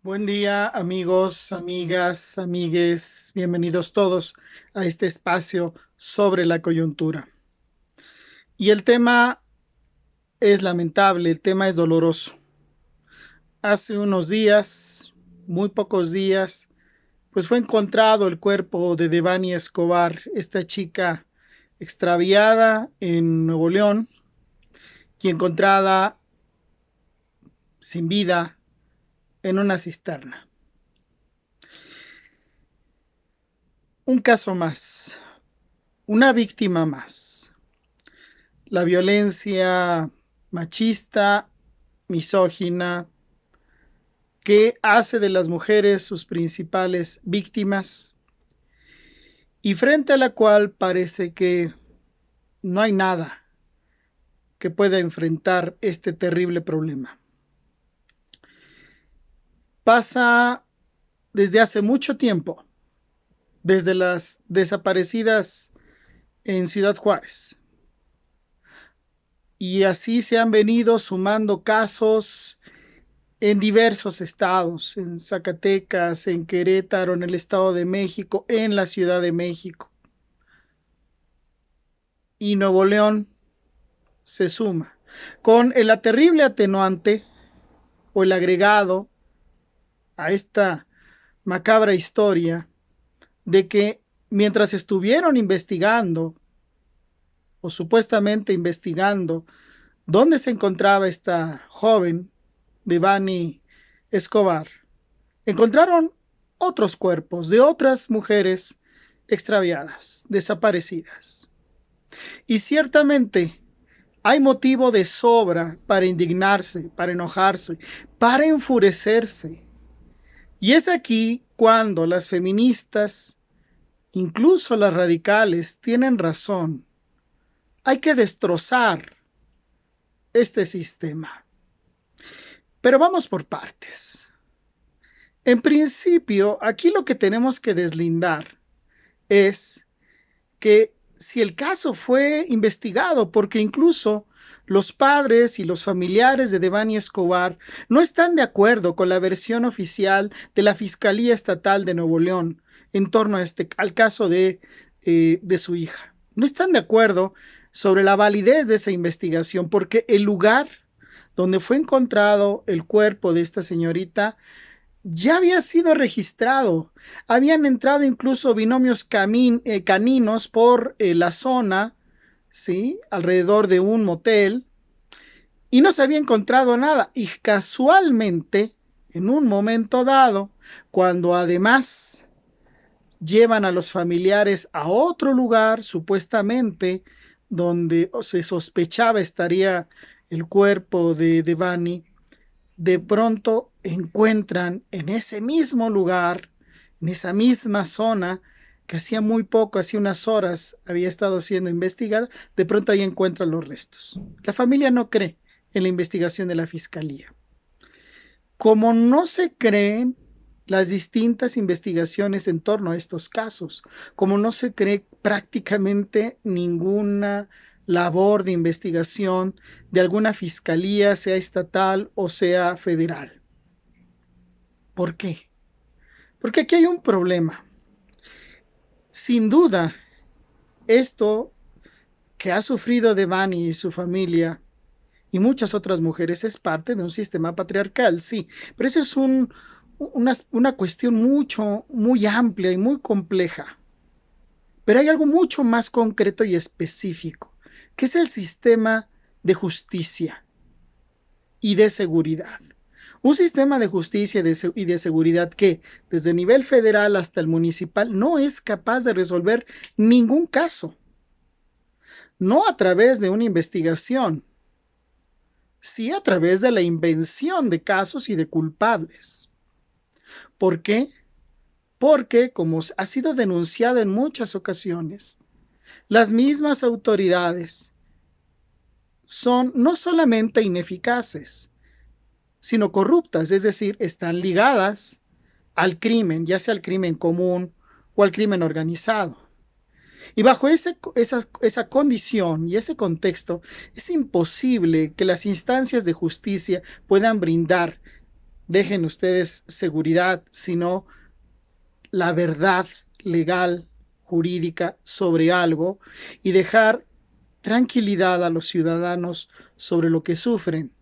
Buen día, amigos, amigas, amigues, bienvenidos todos a este espacio sobre la coyuntura. Y el tema es lamentable, el tema es doloroso. Hace unos días, muy pocos días, pues fue encontrado el cuerpo de Devani Escobar, esta chica extraviada en Nuevo León y encontrada sin vida en una cisterna. Un caso más, una víctima más. La violencia machista, misógina, que hace de las mujeres sus principales víctimas y frente a la cual parece que no hay nada que pueda enfrentar este terrible problema. Pasa desde hace mucho tiempo, desde las desaparecidas en Ciudad Juárez, y así se han venido sumando casos en diversos estados, en Zacatecas, en Querétaro, en el Estado de México, en la Ciudad de México. Y Nuevo León se suma con la terrible atenuante o el agregado a esta macabra historia de que mientras estuvieron investigando o supuestamente investigando dónde se encontraba esta joven Devani Escobar, encontraron otros cuerpos de otras mujeres extraviadas, desaparecidas. Y ciertamente hay motivo de sobra para indignarse, para enojarse, para enfurecerse. Y es aquí cuando las feministas, incluso las radicales, tienen razón. Hay que destrozar este sistema. Pero vamos por partes. En principio, aquí lo que tenemos que deslindar es que si el caso fue investigado, porque incluso los padres y los familiares de Devani Escobar no están de acuerdo con la versión oficial de la Fiscalía Estatal de Nuevo León en torno a al caso de su hija. No están de acuerdo sobre la validez de esa investigación, porque el lugar donde fue encontrado el cuerpo de esta señorita ya había sido registrado. Habían entrado incluso binomios caninos por la zona, ¿sí? Alrededor de un motel, y no se había encontrado nada. Y casualmente, en un momento dado, cuando además llevan a los familiares a otro lugar, supuestamente, donde se sospechaba estaría el cuerpo de Devani, de pronto encuentran en ese mismo lugar, en esa misma zona, que hacía muy poco, hacía unas horas, había estado siendo investigada, de pronto ahí encuentran los restos. La familia no cree en la investigación de la fiscalía. Como no se creen las distintas investigaciones en torno a estos casos, como no se cree prácticamente ninguna labor de investigación de alguna fiscalía, sea estatal o sea federal. ¿Por qué? Porque aquí hay un problema. Sin duda, esto que ha sufrido Devani y su familia y muchas otras mujeres es parte de un sistema patriarcal, sí, pero eso es una cuestión muy amplia y muy compleja. Pero hay algo mucho más concreto y específico, que es el sistema de justicia y de seguridad. Un sistema de justicia y de seguridad que, desde el nivel federal hasta el municipal, no es capaz de resolver ningún caso. No a través de una investigación, sí a través de la invención de casos y de culpables. ¿Por qué? Porque, como ha sido denunciado en muchas ocasiones, las mismas autoridades son no solamente ineficaces, sino corruptas, es decir, están ligadas al crimen, ya sea al crimen común o al crimen organizado. Y bajo esa condición y ese contexto, es imposible que las instancias de justicia puedan brindar dejen ustedes seguridad, sino la verdad legal, jurídica sobre algo y dejar tranquilidad a los ciudadanos sobre lo que sufren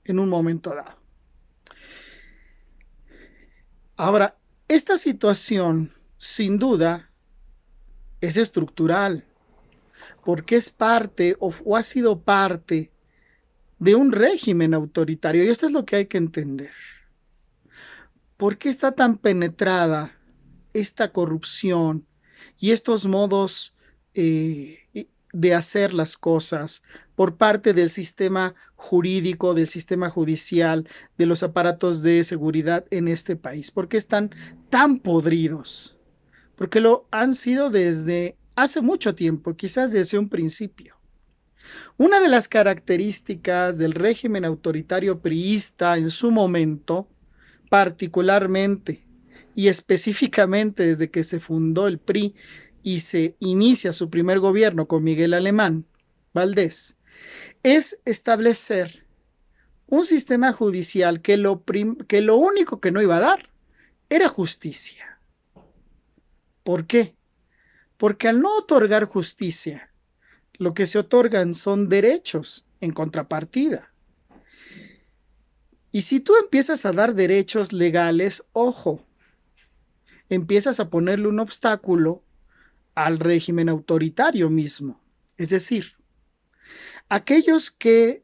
en un momento dado. Ahora, esta situación, sin duda, es estructural, porque es parte o ha sido parte de un régimen autoritario, y esto es lo que hay que entender. ¿Por qué está tan penetrada esta corrupción y estos modos de hacer las cosas por parte del sistema jurídico, del sistema judicial, de los aparatos de seguridad en este país? ¿Por qué están tan podridos? Porque lo han sido desde hace mucho tiempo, quizás desde un principio. Una de las características del régimen autoritario priista en su momento, particularmente y específicamente desde que se fundó el PRI y se inicia su primer gobierno con Miguel Alemán Valdés, es establecer un sistema judicial que lo único que no iba a dar era justicia. ¿Por qué? Porque al no otorgar justicia, lo que se otorgan son derechos en contrapartida. Y si tú empiezas a dar derechos legales, ojo, empiezas a ponerle un obstáculo al régimen autoritario mismo. Es decir, aquellos que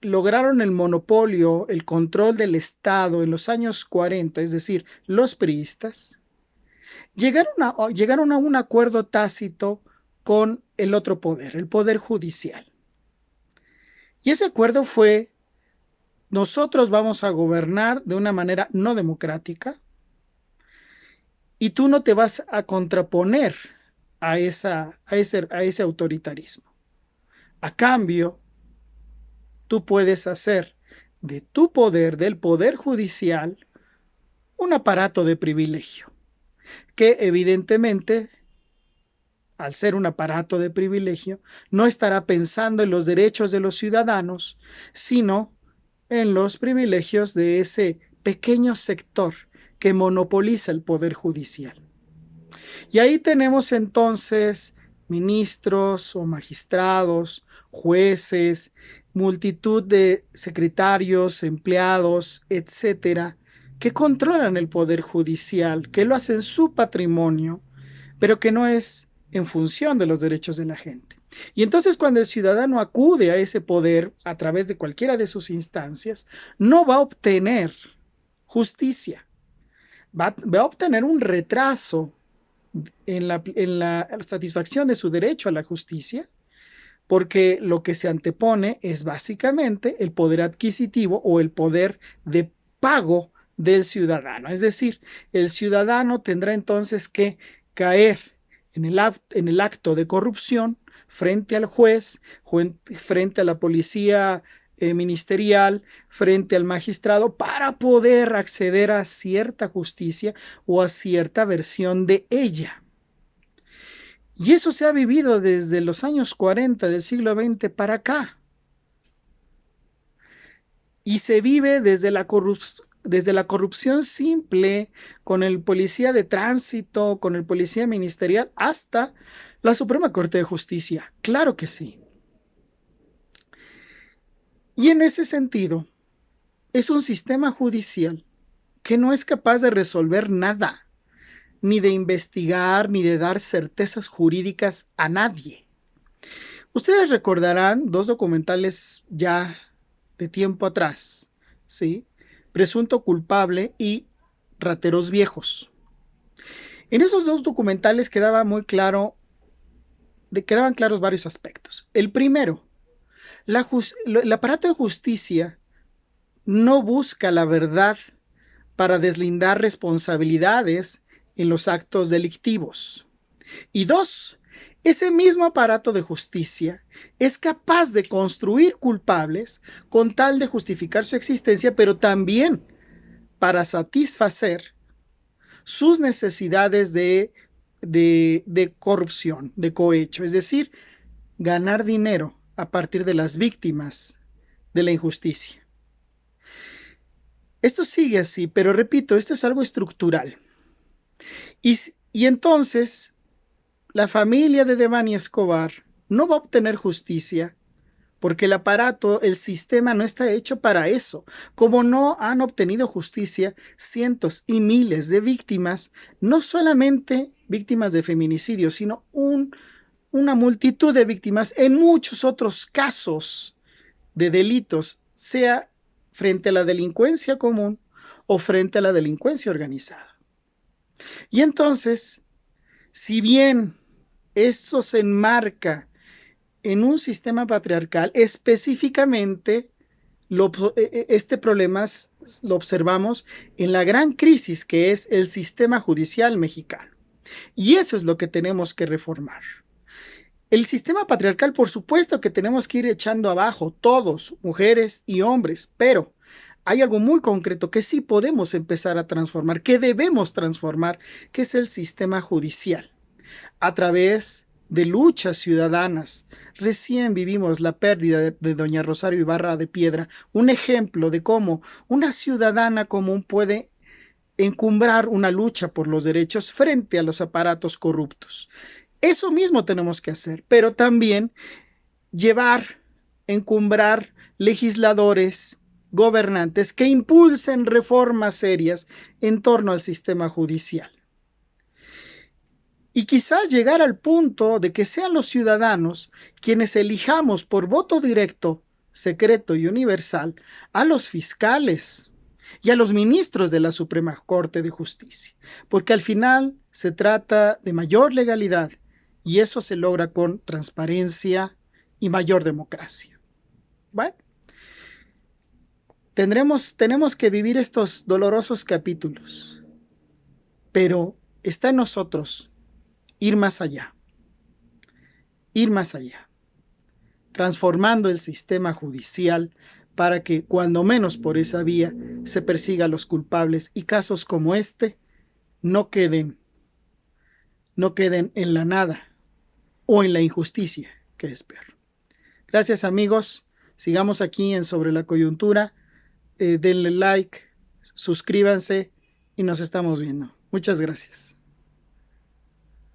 lograron el monopolio, el control del Estado en los años 40, es decir, los priistas, llegaron a un acuerdo tácito con el otro poder, el poder judicial. Y ese acuerdo fue: nosotros vamos a gobernar de una manera no democrática y tú no te vas a contraponer a ese autoritarismo. A cambio, tú puedes hacer de tu poder, del poder judicial, un aparato de privilegio, que evidentemente, al ser un aparato de privilegio, no estará pensando en los derechos de los ciudadanos, sino en los privilegios de ese pequeño sector que monopoliza el poder judicial. Y ahí tenemos entonces ministros o magistrados, jueces, multitud de secretarios, empleados, etcétera, que controlan el poder judicial, que lo hacen su patrimonio, pero que no es en función de los derechos de la gente. Y entonces cuando el ciudadano acude a ese poder a través de cualquiera de sus instancias, no va a obtener justicia, va a obtener un retraso en la satisfacción de su derecho a la justicia, porque lo que se antepone es básicamente el poder adquisitivo o el poder de pago del ciudadano. Es decir, el ciudadano tendrá entonces que caer en el acto de corrupción frente al juez, frente a la policía ministerial, frente al magistrado, para poder acceder a cierta justicia o a cierta versión de ella. Y eso se ha vivido desde los años 40 del siglo XX para acá. Y se vive desde la corrupción simple, con el policía de tránsito, con el policía ministerial, hasta la Suprema Corte de Justicia. Claro que sí. Y en ese sentido, es un sistema judicial que no es capaz de resolver nada, ni de investigar, ni de dar certezas jurídicas a nadie. Ustedes recordarán dos documentales ya de tiempo atrás, ¿sí? Presunto culpable y Rateros Viejos. En esos dos documentales quedaban claros varios aspectos. El primero, el aparato de justicia no busca la verdad para deslindar responsabilidades en los actos delictivos. Y dos, ese mismo aparato de justicia es capaz de construir culpables con tal de justificar su existencia, pero también para satisfacer sus necesidades de corrupción, de cohecho, es decir, ganar dinero a partir de las víctimas de la injusticia. Esto sigue así, pero repito, esto es algo estructural. Y entonces la familia de Devani Escobar no va a obtener justicia porque el aparato, el sistema no está hecho para eso. Como no han obtenido justicia cientos y miles de víctimas, no solamente víctimas de feminicidio, sino una multitud de víctimas en muchos otros casos de delitos, sea frente a la delincuencia común o frente a la delincuencia organizada. Y entonces, si bien esto se enmarca en un sistema patriarcal, específicamente este problema lo observamos en la gran crisis que es el sistema judicial mexicano. Y eso es lo que tenemos que reformar. El sistema patriarcal, por supuesto que tenemos que ir echando abajo, todos, mujeres y hombres, pero hay algo muy concreto que sí podemos empezar a transformar, que debemos transformar, que es el sistema judicial. A través de luchas ciudadanas. Recién vivimos la pérdida de doña Rosario Ibarra de Piedra, un ejemplo de cómo una ciudadana común puede encumbrar una lucha por los derechos frente a los aparatos corruptos. Eso mismo tenemos que hacer, pero también encumbrar legisladores, gobernantes que impulsen reformas serias en torno al sistema judicial. Y quizás llegar al punto de que sean los ciudadanos quienes elijamos por voto directo, secreto y universal a los fiscales y a los ministros de la Suprema Corte de Justicia, porque al final se trata de mayor legalidad y eso se logra con transparencia y mayor democracia. Bueno, tenemos que vivir estos dolorosos capítulos, pero está en nosotros ir más allá, transformando el sistema judicial para que, cuando menos por esa vía, se persiga a los culpables y casos como este no queden en la nada o en la injusticia, que es peor. Gracias, amigos. Sigamos aquí en Sobre la Coyuntura. Denle like, suscríbanse y nos estamos viendo. Muchas gracias.